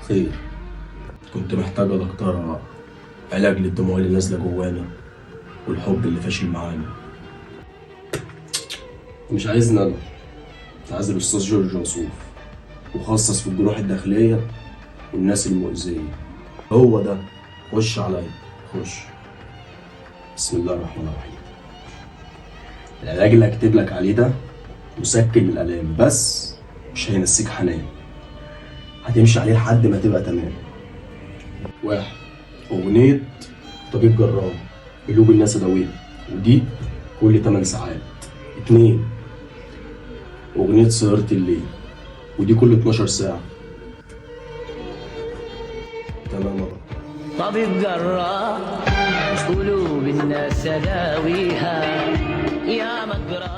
خير. كنت محتاج يا دكتورة علاج للدموع اللي نازلة جوانا والحب اللي فاشل معانا. مش عايزني أنا، أنت عايز الأستاذ جورج وسوف، مخصص في الجروح الداخلية والناس المؤذية. هو ده. خش عليا، خش. بسم الله الرحمن الرحيم. العلاج اللي هكتب لك عليه ده مسكن للآلام، بس مش هينسيك حنان. هتمشي عليه لحد ما تبقى تمام. 1. أغنية طبيب جراح قلوب الناس أداويها، ودي كل 8 ساعات. 2. أغنية سهرة الليل، ودي كل 12 ساعة. تمام يا دكتور. طبيب جراح قلوب الناس أداويها، يا مجراح.